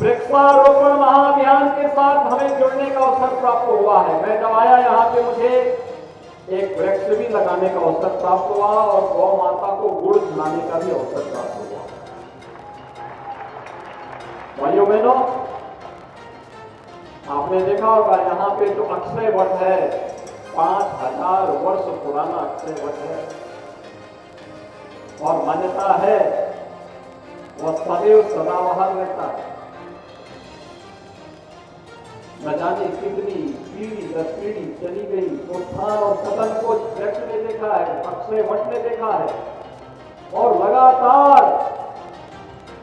वृक्षारोपण महाअभियान के साथ हमें जुड़ने का अवसर प्राप्त हुआ है। मैं जब आया यहाँ पे मुझे एक वृक्ष भी लगाने का अवसर प्राप्त हुआ और गौ माता को गुड़ खिलाने का भी अवसर प्राप्त हुआ। भाइयों बहनों, आपने देखा होगा यहाँ पे जो अक्षय वट है 5000 वर्ष पुराना अक्षय वट है और मान्यता है वह सदैव सदाबहार रहता है। न जाने कितनी पीढ़ी दर पीढ़ी चली गई, उत्थान और पतन को वृक्ष ने देखा है, अक्षय वट ने देखा है और लगातार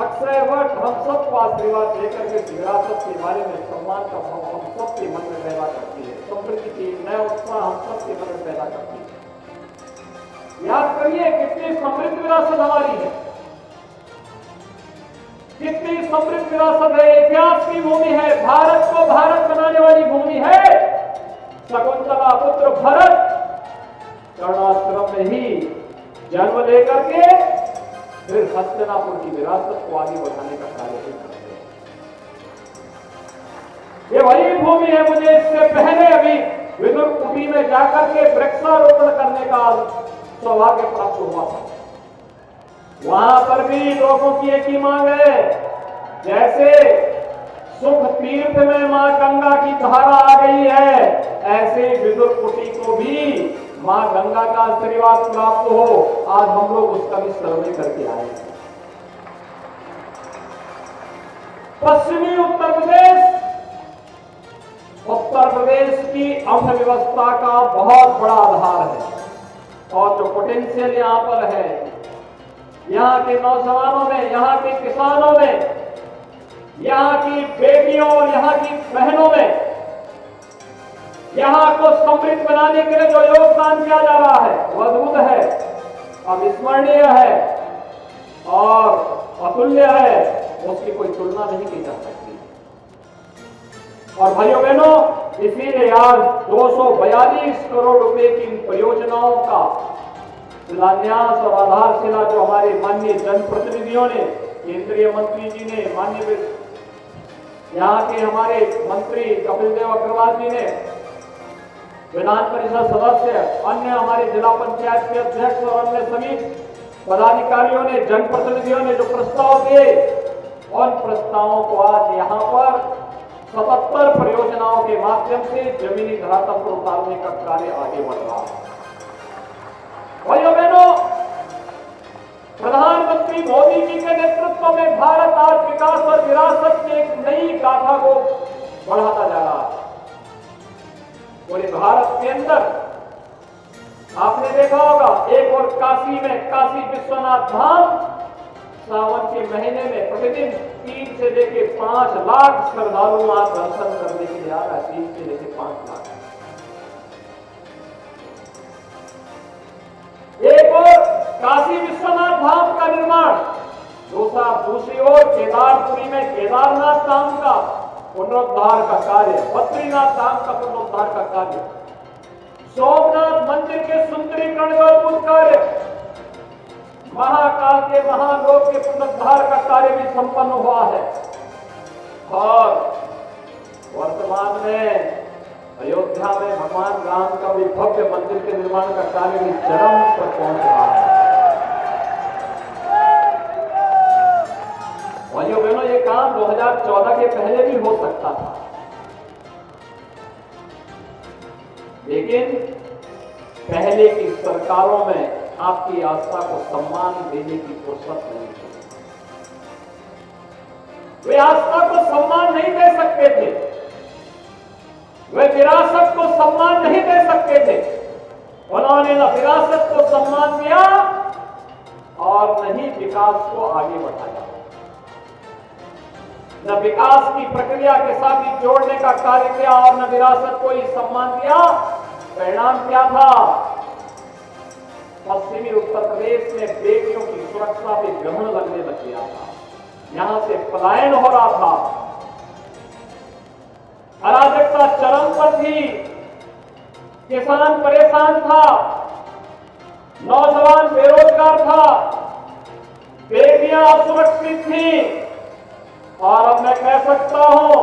अक्षय वट हम सबको आशीर्वाद देकर के विरासत के बारे में सम्मान का भाव हम सबके मन में पैदा करती है, समृद्धि की नया उत्साह हम सबके मन में पैदा करती है। याद करिए कितनी समृद्ध विरासत हमारी है, कितनी समृद्ध विरासत है, इतिहास की भूमि है, भारत को भारत बनाने वाली भूमि है। शकुंतला पुत्र भरत कर्णाश्रम में ही जन्म लेकर के फिर हस्तिनापुर की विरासत को आगे बढ़ाने का कार्य भी करते हैं। ये वही भूमि है, मुझे इससे पहले अभी विदुर कुटी में जाकर के वृक्षारोपण करने का सौभाग्य प्राप्त हुआ था। वहां पर भी लोगों की एक ही मांग है, जैसे सुख तीर्थ में मां गंगा की धारा आ गई है, ऐसे विदुर कुटी को भी मां गंगा का आशीर्वाद प्राप्त हो। आज हम लोग उसका भी सर्वे करके आए हैं। पश्चिमी उत्तर प्रदेश की अर्थव्यवस्था का बहुत बड़ा आधार है और जो पोटेंशियल यहां पर है, यहाँ के नौजवानों में, यहाँ के किसानों में, यहाँ की बेटियों और यहाँ की बहनों में, यहाँ को समृद्ध बनाने के लिए जो योगदान किया जा रहा है वह अद्भुत है, अविस्मरणीय है और अतुल्य है, उसकी कोई तुलना नहीं की जा सकती। और भाइयों बहनों, इसीलिए आज 242 करोड़ रुपए की इन परियोजनाओं का शिलान्यास और आधारशिला जो हमारे माननीय जनप्रतिनिधियों ने, केंद्रीय मंत्री जी ने, माननीय यहाँ के हमारे मंत्री कपिल देव अग्रवाल जी ने, विधान परिषद सदस्य, अन्य हमारे जिला पंचायत के अध्यक्ष और अन्य सभी पदाधिकारियों ने, जनप्रतिनिधियों ने जो प्रस्ताव दिए, उन प्रस्तावों को आज यहाँ पर 77 परियोजनाओं के माध्यम से जमीनी धरातल पर उतारने का कार्य आगे बढ़ रहा है। भाइयों बहनों, प्रधानमंत्री मोदी जी के नेतृत्व में भारत आज विकास और विरासत की एक नई गाथा को बढ़ाता जा रहा है। पूरे भारत के अंदर आपने देखा होगा, एक और काशी में काशी विश्वनाथ धाम सावन के महीने में प्रतिदिन 3 से लेकर 5 लाख श्रद्धालु आज दर्शन करने के लिए आ रहा है। 3 से लेकर 5 लाख। एक और काशी विश्वनाथ धाम का निर्माण, दूसरी ओर केदारपुरी में केदारनाथ धाम का पुनरुद्धार का कार्य, बद्रीनाथ धाम का पुनरुद्धार का कार्य, सोमनाथ मंदिर के सुंदरीकरण का अद्भुत कार्य, महाकाल के महालोक के पुनरुद्धार का कार्य भी संपन्न हुआ है और वर्तमान में अयोध्या में भगवान राम का भी भव्य मंदिर के निर्माण का कार्य भी चरम पर पहुंच रहा है। भाइयों बहनों, ये काम 2014 के पहले भी हो सकता था, लेकिन पहले की सरकारों में आपकी आस्था को सम्मान देने की फुर्सत नहीं थी। वे आस्था को सम्मान नहीं दे सकते थे, वे विरासत को सम्मान नहीं दे सकते थे। उन्होंने न विरासत को सम्मान दिया और न ही विकास को आगे बढ़ाया, न विकास की प्रक्रिया के साथ ही जोड़ने का कार्य किया और न विरासत को ही सम्मान दिया। परिणाम क्या था? पश्चिमी उत्तर प्रदेश में बेटियों की सुरक्षा पे ग्रहण लगने लग गया था, यहां से पलायन हो रहा था, अराजकता चरम पर थी, किसान परेशान था, नौजवान बेरोजगार था, बेटियां असुरक्षित थी और अब मैं कह सकता हूं,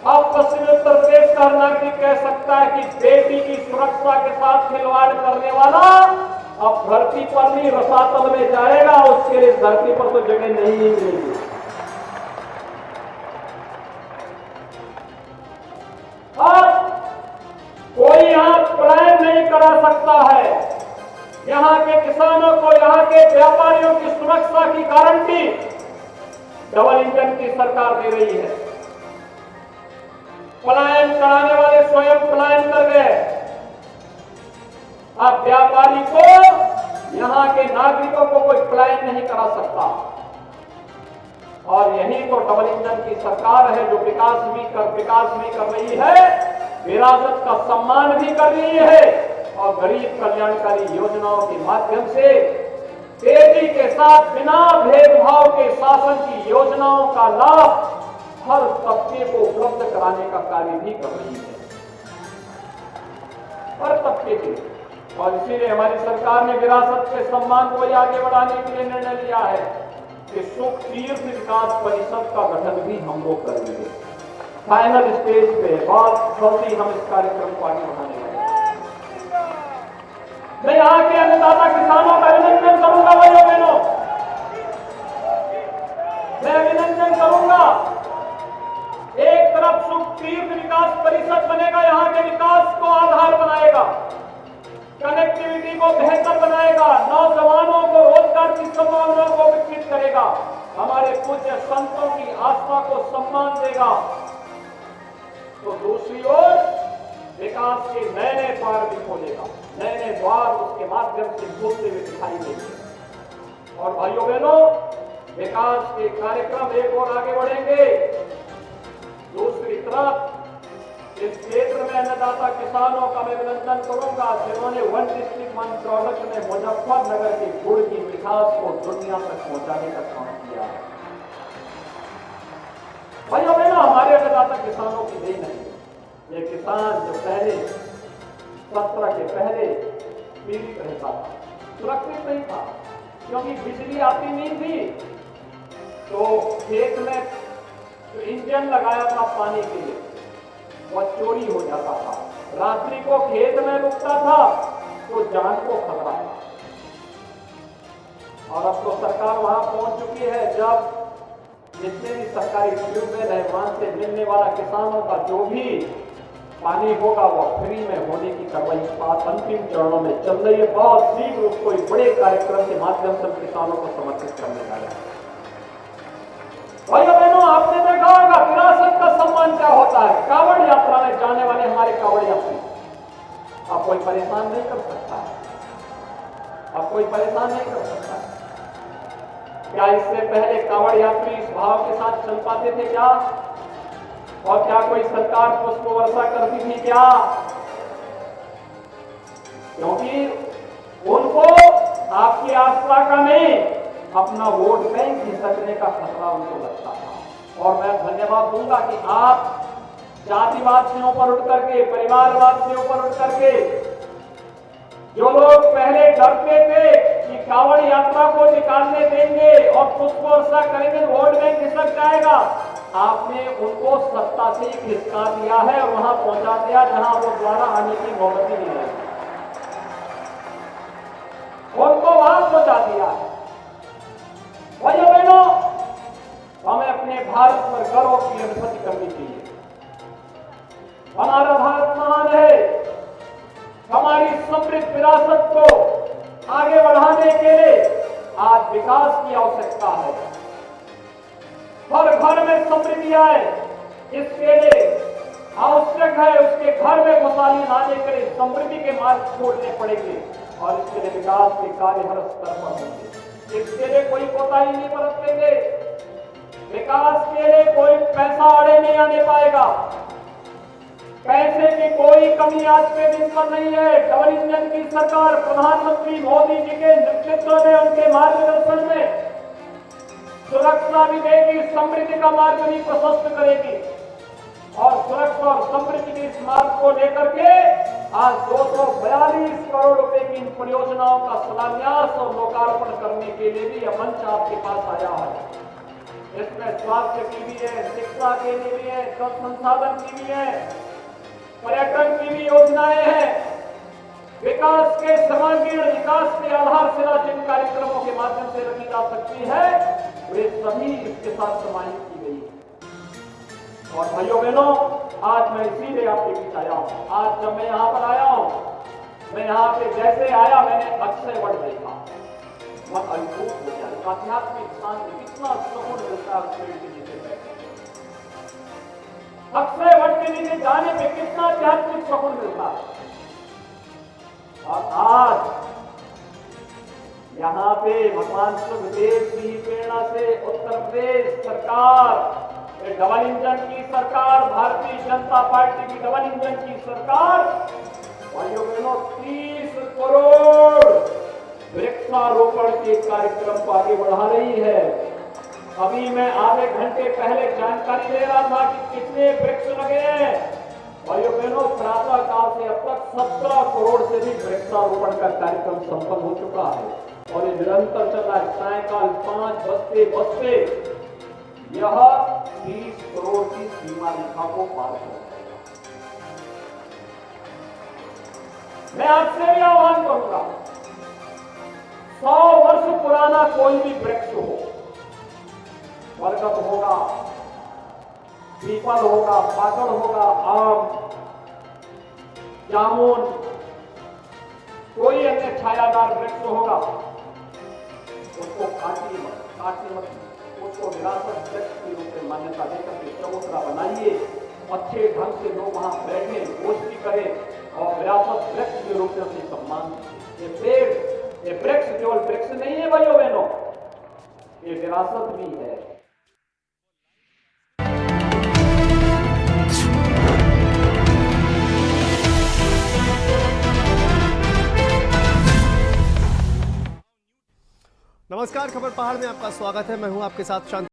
अब पश्चिमी उत्तर प्रदेश का नागरिक कह सकता है कि बेटी की सुरक्षा के साथ खिलवाड़ करने वाला अब धरती पर भी रसातल में जाएगा, उसके लिए धरती पर तो जगह नहीं मिलेगी। अब कोई यहां पलायन नहीं करा सकता है। यहां के किसानों को, यहां के व्यापारियों की सुरक्षा की गारंटी डबल इंजन की सरकार दे रही है। पलायन कराने वाले स्वयं पलायन कर गए। अब व्यापारी को, यहां के नागरिकों को कोई पलायन नहीं करा सकता। और यही तो डबल इंजन की सरकार है जो विकास भी कर रही है, विरासत का सम्मान भी कर रही है और गरीब कल्याणकारी योजनाओं के माध्यम से तेजी के साथ बिना भेदभाव के शासन की योजनाओं का लाभ हर तबके को उपलब्ध कराने का कार्य भी कर रही है, हर तबके के। और इसीलिए हमारी सरकार ने विरासत के सम्मान को आगे बढ़ाने के लिए निर्णय लिया है कि सुख तीर्थ विकास परिषद का गठन भी हम लोग करेंगे। फाइनल स्टेज पे बहुत जल्दी हम इस कार्यक्रम को आगे बढ़ाने वाले हैं। मैं यहाँ के अन्नदाता किसानों का अभिनंदन करूंगा, भाइयों बहनों, मैं अभिनंदन करूंगा। एक तरफ सुख तीर्थ विकास परिषद बनेगा, यहाँ के विकास को आधार बनाएगा, कनेक्टिविटी को बेहतर बनाएगा, नौजवानों को रोजगार की संभावनाओं को विकसित करेगा, हमारे पूज्य संतों की आस्था को सम्मान देगा। तो दूसरी ओर विकास के नए नए द्वार भी खोलेगा, नए नए द्वार उसके माध्यम से खुलते हुए दिखाई देंगे। और भाइयों बहनों, विकास के कार्यक्रम एक और आगे बढ़ेंगे। दूसरी तरफ इस क्षेत्र में अन्नदाता किसानों का मैं अभिनंदन करूंगा जिन्होंने वन डिस्ट्रिक्ट वन प्रोडक्ट में मुजफ्फरनगर के गुड़ की मिठास को दुनिया तक पहुंचाने का काम किया है। भाइयों बहनों, हमारे अन्नदाता किसानों की देन नहीं है। ये किसान जो पहले 17 के पहले पीड़ित रहता था, सुरक्षित नहीं था, क्योंकि बिजली आती नहीं थी, तो खेत में जो इंजन लगाया था पानी के लिए वह चोरी हो जाता था, रात्रि को खेत में रुकता था तो जान को खतरा था। और अब तो सरकार वहां पहुंच चुकी है, जब जितने भी सरकारी ट्यूबवेल है वहां से मिलने वाला किसानों का जो भी पानी होगा वह फ्री में होने की कार्रवाई बात अंतिम चरणों में चल रही है। बहुत शीघ्र उसको एक बड़े कार्यक्रम के माध्यम से किसानों को समर्पित करने जा रहे हैं। भाइयों बहनों, आपने देखा होगा विरासत का सम्मान क्या होता है। कांवड़ यात्रा में जाने वाले हमारे कांवड़ यात्री, अब कोई परेशान नहीं कर सकता है, अब कोई परेशान नहीं कर सकता है। क्या इससे पहले कांवड़ यात्री इस भाव के साथ चल पाते थे क्या? और क्या कोई सरकार पुष्प वर्षा करती थी क्या? क्योंकि उनको आपकी आस्था का नहीं, अपना वोट बैंक खिसकने का खतरा उनको लगता था। और मैं धन्यवाद दूंगा कि आप जातिवाद से ऊपर उठ करके, परिवारवाद से ऊपर उठ करके, जो लोग पहले डरते थे कि कांवड़ यात्रा को निकालने देंगे और पुष्प वर्षा करेंगे वोट बैंक खिसक जाएगा, आपने उनको सत्ता से खिसका दिया है और वहां पहुंचा दिया जहां वो द्वारा आने की नौबत ही नहीं रही, उनको वहां पहुंचा दिया है। भाइयों बहनों, हमें अपने भारत पर गर्व की अनुभूति करनी चाहिए। हमारा भारत महान है। हमारी समृद्ध विरासत को आगे बढ़ाने के लिए आज विकास की आवश्यकता है। हर घर में समृद्धि आए, इसके लिए आवश्यक है उसके घर में खुशहाली लाने के लिए समृद्धि के मार्ग छोड़ने पड़ेंगे और इसके लिए विकास के कार्य हर स्तर पर होंगे। इसके लिए कोई कोताही नहीं बरतेंगे। विकास के लिए कोई पैसा आड़े नहीं आने पाएगा। पैसे की कोई कमी आज के दिन पर नहीं है। डबल इंजन की सरकार प्रधानमंत्री मोदी जी के नेतृत्व में, उनके मार्गदर्शन में सुरक्षा भी देगी, समृद्धि का मार्ग भी प्रशस्त करेगी और सुरक्षा और समृद्धि के इस मार्ग को लेकर के आज 242 करोड़ रुपए की इन परियोजनाओं का शिलान्यास और लोकार्पण करने के लिए भी यह मंच आपके पास आया है। इसमें स्वास्थ्य की भी है, शिक्षा के लिए भी है, जल संसाधन की भी है, पर्यटन की भी योजनाएं हैं। विकास के समग्र विकास के आधारशिला जिन कार्यक्रमों के माध्यम से रखी जा सकती है वे सभी इसके साथ समाहित की गई है। और भाइयों बहनों, आज मैं इसीलिए आपके बीच आया हूं। आज जब मैं यहां पर आया हूं, मैं यहां पे जैसे आया मैंने अक्षय वट देखा, मन अद्भुत हो गया। आध्यात्मिक शांति, कितना सुकून मिलता है पेड़ के नीचे बैठे। अक्षय वट के नीचे जाने में कितना आध्यात्मिक सुकून मिलता है। और आज यहाँ पे भगवान सुखदेव की प्रेरणा से उत्तर प्रदेश सरकार, डबल इंजन की सरकार, भारतीय जनता पार्टी की डबल इंजन की सरकार, भाइयों बहनों 30 करोड़ वृक्षारोपण के कार्यक्रम को आगे बढ़ा रही है। अभी मैं आधे घंटे पहले जानकारी ले रहा था कि कितने वृक्ष लगे हैं। भाइयों बहनों, प्रातः काल से अब तक 17 करोड़ से भी वृक्षारोपण का कार्यक्रम संपन्न हो चुका है और ये निरंतर चल रहा है। सायकाल 5 बजते यह 30 करोड़ की सीमा रेखा को पार कर जाएगा। मैं आपसे भी आह्वान करूंगा, 100 वर्ष पुराना कोई भी वृक्ष हो, बरगद होगा, पीपल होगा, पाकड़ होगा, आम, जामुन, कोई अन्य छायादार वृक्ष होगा, उसको काटिए मत, उसको विरासत वृक्ष के रूप में मान्यता देकर के चबूतरा बनाइए। अच्छे ढंग से लोग वहां बैठे, गोष्ठी करें और विरासत वृक्ष के रूप में उसे सम्मान दीजिए। ये पेड़, ये वृक्ष केवल वृक्ष नहीं है भाइयों बहनों, ये विरासत भी है। नमस्कार, खबर पहाड़ में आपका स्वागत है। मैं हूं आपके साथ शांति।